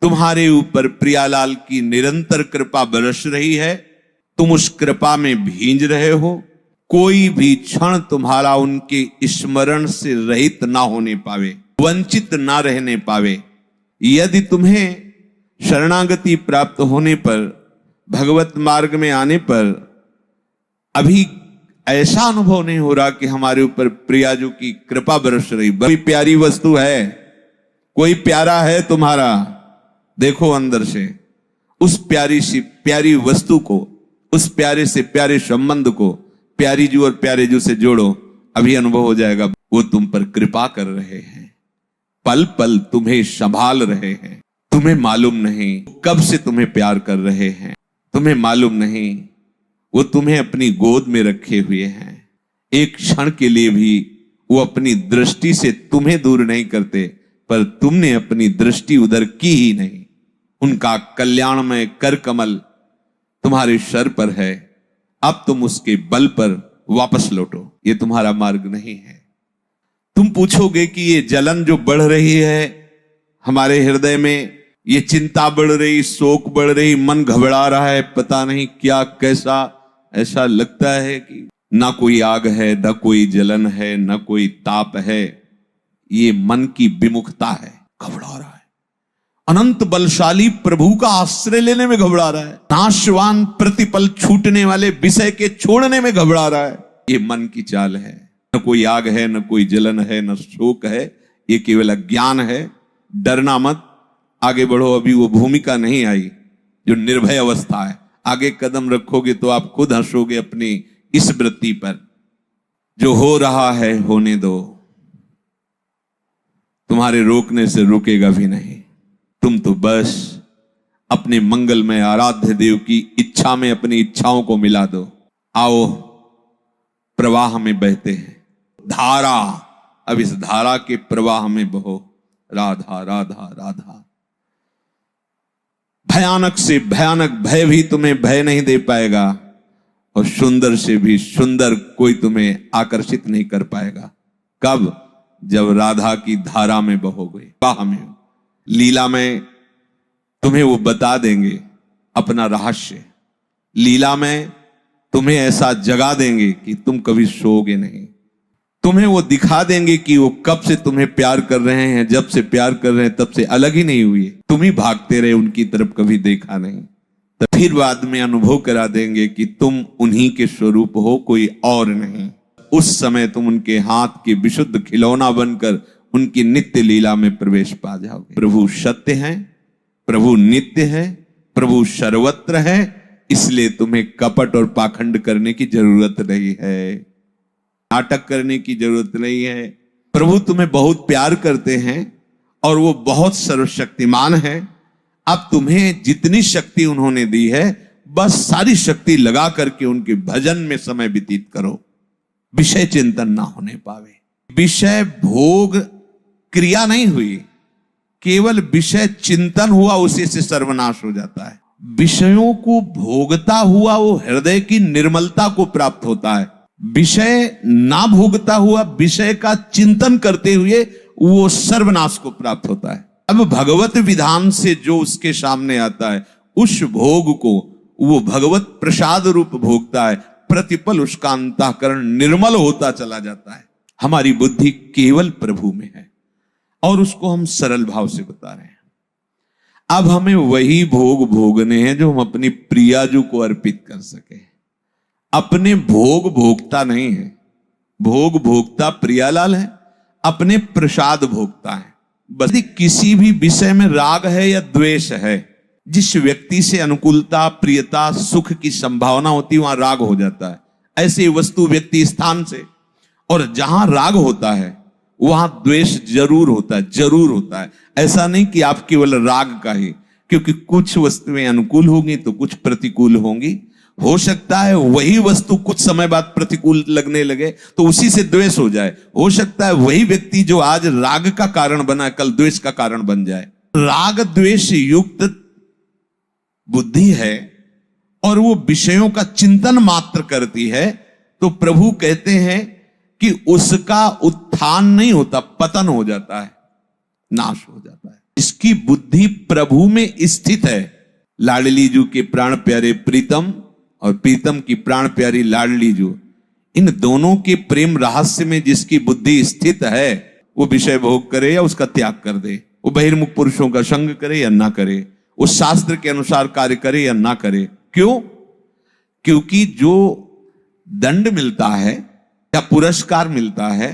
तुम्हारे ऊपर प्रियालाल की निरंतर कृपा बरस रही है, तुम उस कृपा में भींज रहे हो। कोई भी क्षण तुम्हारा उनके स्मरण से रहित ना होने पावे, वंचित ना रहने पावे। यदि तुम्हें शरणागति प्राप्त होने पर, भगवत मार्ग में आने पर अभी ऐसा अनुभव नहीं हो रहा कि हमारे ऊपर प्रियाजू की कृपा बरस रही, बड़ी प्यारी वस्तु है, कोई प्यारा है तुम्हारा, देखो अंदर से उस प्यारी सी प्यारी वस्तु को, उस प्यारे से प्यारे संबंध को प्यारी जू और प्यारे जू से जोड़ो, अभी अनुभव हो जाएगा वो तुम पर कृपा कर रहे हैं, पल पल तुम्हें संभाल रहे हैं। तुम्हें मालूम नहीं कब से तुम्हें प्यार कर रहे हैं, तुम्हें मालूम नहीं वो तुम्हें अपनी गोद में रखे हुए हैं। एक क्षण के लिए भी वो अपनी दृष्टि से तुम्हें दूर नहीं करते, पर तुमने अपनी दृष्टि उधर की ही नहीं। उनका कल्याणमय कर कमल तुम्हारे सर पर है, अब तुम उसके बल पर वापस लौटो। ये तुम्हारा मार्ग नहीं है। तुम पूछोगे कि ये जलन जो बढ़ रही है हमारे हृदय में, ये चिंता बढ़ रही, शोक बढ़ रही, मन घबरा रहा है, पता नहीं क्या कैसा, ऐसा लगता है कि ना कोई आग है, ना कोई जलन है, ना कोई ताप है, ये मन की विमुखता है, घबरा रहा है। अनंत बलशाली प्रभु का आश्रय लेने में घबरा रहा है, नाशवान प्रतिपल छूटने वाले विषय के छोड़ने में घबरा रहा है। ये मन की चाल है। न कोई आग है, न कोई जलन है, न शोक है, ये केवल अज्ञान है। डरना मत, आगे बढ़ो। अभी वो भूमिका नहीं आई जो निर्भय अवस्था है। आगे कदम रखोगे तो आप खुद हंसोगे अपनी इस वृत्ति पर। जो हो रहा है होने दो, तुम्हारे रोकने से रुकेगा भी नहीं। तुम तो बस अपने मंगलमय आराध्य देव की इच्छा में अपनी इच्छाओं को मिला दो। आओ प्रवाह में बहते हैं, धारा, अब इस धारा के प्रवाह में बहो। राधा राधा राधा। भयानक से भयानक भय भी तुम्हें भय नहीं दे पाएगा, और सुंदर से भी सुंदर कोई तुम्हें आकर्षित नहीं कर पाएगा। कब? जब राधा की धारा में बहोगे, बाह में, लीला में तुम्हें वो बता देंगे अपना रहस्य। लीला में तुम्हें ऐसा जगा देंगे कि तुम कभी सोओगे नहीं। तुम्हें वो दिखा देंगे कि वो कब से तुम्हें प्यार कर रहे हैं, जब से प्यार कर रहे हैं तब से अलग ही नहीं हुए, तुम ही भागते रहे, उनकी तरफ कभी देखा नहीं। तो फिर बाद में अनुभव करा देंगे कि तुम उन्हीं के स्वरूप हो, कोई और नहीं। उस समय तुम उनके हाथ के विशुद्ध खिलौना बनकर उनकी नित्य लीला में प्रवेश पा जाओगे। प्रभु सत्य है, प्रभु नित्य है, प्रभु सर्वत्र है, इसलिए तुम्हें कपट और पाखंड करने की जरूरत नहीं है, नाटक करने की जरूरत नहीं है। प्रभु तुम्हें बहुत प्यार करते हैं और वो बहुत सर्वशक्तिमान है। अब तुम्हें जितनी शक्ति उन्होंने दी है, बस सारी शक्ति लगा करके उनके भजन में समय व्यतीत करो। विषय चिंतन ना होने पावे। विषय भोग क्रिया नहीं हुई, केवल विषय चिंतन हुआ, उसी से सर्वनाश हो जाता है। विषयों को भोगता हुआ वो हृदय की निर्मलता को प्राप्त होता है। विषय ना भोगता हुआ, विषय का चिंतन करते हुए वो सर्वनाश को प्राप्त होता है। अब भगवत विधान से जो उसके सामने आता है, उस भोग को वो भगवत प्रसाद रूप भोगता है। प्रतिपल उसका अंतःकरण निर्मल होता चला जाता है। हमारी बुद्धि केवल प्रभु में है और उसको हम सरल भाव से बता रहे हैं। अब हमें वही भोग भोगने हैं जो हम अपनी प्रियाजू को अर्पित कर सके। अपने भोग भोगता नहीं है, भोग भोगता प्रियालाल है, अपने प्रसाद भोगता है। बस किसी भी विषय में राग है या द्वेष है, जिस व्यक्ति से अनुकूलता, प्रियता, सुख की संभावना होती है, वहां राग हो जाता है। ऐसे वस्तु, व्यक्ति, स्थान से, और जहां राग होता है वहां द्वेष जरूर होता है, जरूर होता है। ऐसा नहीं कि आप केवल राग का ही, क्योंकि कुछ वस्तुएं अनुकूल होंगी तो कुछ प्रतिकूल होंगी। हो सकता है वही वस्तु कुछ समय बाद प्रतिकूल लगने लगे तो उसी से द्वेष हो जाए। हो सकता है वही व्यक्ति जो आज राग का कारण बना कल द्वेष का कारण बन जाए। राग द्वेष युक्त बुद्धि है और वो विषयों का चिंतन मात्र करती है, तो प्रभु कहते हैं कि उसका उत्थान नहीं होता, पतन हो जाता है, नाश हो जाता है। इस जिसकी बुद्धि प्रभु में स्थित है, लाडली जू के प्राण प्यारे प्रीतम और प्रीतम की प्राण प्यारी लाडली जू, इन दोनों के प्रेम रहस्य में जिसकी बुद्धि स्थित है, वो विषय भोग करे या उसका त्याग कर दे, वो बहिर्मुख पुरुषों का संग करे या ना करे, वो शास्त्र के अनुसार कार्य करे या ना करे। क्यों? क्योंकि जो दंड मिलता है या पुरस्कार मिलता है,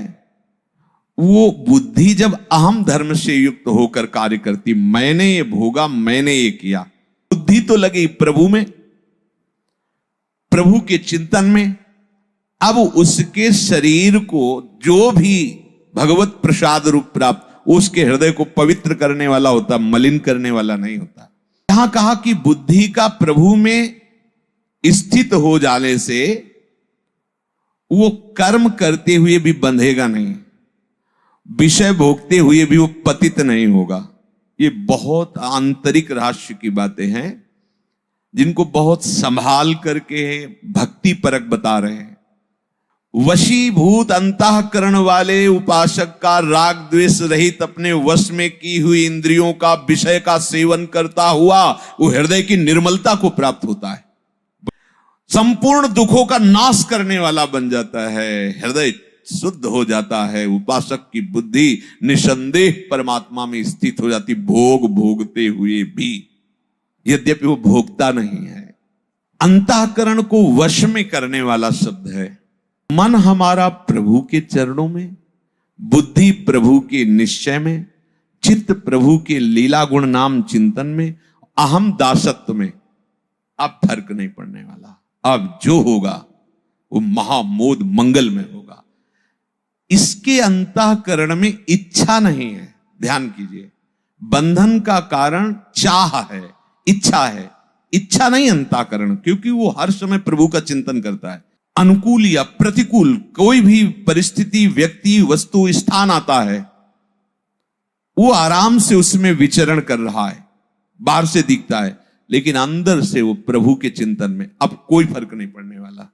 वो बुद्धि जब अहम धर्म से युक्त होकर कार्य करती, मैंने ये भोगा, मैंने ये किया, बुद्धि तो लगी प्रभु में, प्रभु के चिंतन में। अब उसके शरीर को जो भी भगवत प्रसाद रूप प्राप्त, उसके हृदय को पवित्र करने वाला होता, मलिन करने वाला नहीं होता। यहां कहा कि बुद्धि का प्रभु में स्थित हो जाने से वो कर्म करते हुए भी बंधेगा नहीं, विषय भोगते हुए भी वो पतित नहीं होगा। ये बहुत आंतरिक रहस्य की बातें हैं, जिनको बहुत संभाल करके भक्ति परक बता रहे हैं। वशीभूत अंतःकरण वाले उपासक का राग द्वेष रहित अपने वश में की हुई इंद्रियों का विषय का सेवन करता हुआ वो हृदय की निर्मलता को प्राप्त होता है, संपूर्ण दुखों का नाश करने वाला बन जाता है, हृदय शुद्ध हो जाता है। उपासक की बुद्धि निसंदेह परमात्मा में स्थित हो जाती, भोग भोगते हुए भी, यद्यपि वो भोगता नहीं है। अंतःकरण को वश में करने वाला शब्द है। मन हमारा प्रभु के चरणों में, बुद्धि प्रभु के निश्चय में, चित्त प्रभु के लीला गुण नाम चिंतन में, अहम दासत्व में, अब फर्क नहीं पड़ने वाला। अब जो होगा वो महामोद मंगल में होगा। इसके अंतःकरण में इच्छा नहीं है, ध्यान कीजिए। बंधन का कारण चाह है, इच्छा है, इच्छा नहीं अंतःकरण, क्योंकि वो हर समय प्रभु का चिंतन करता है। अनुकूल या प्रतिकूल कोई भी परिस्थिति, व्यक्ति, वस्तु, स्थान आता है, वो आराम से उसमें विचरण कर रहा है, बाहर से दिखता है, लेकिन अंदर से वो प्रभु के चिंतन में। अब कोई फर्क नहीं पड़ने वाला।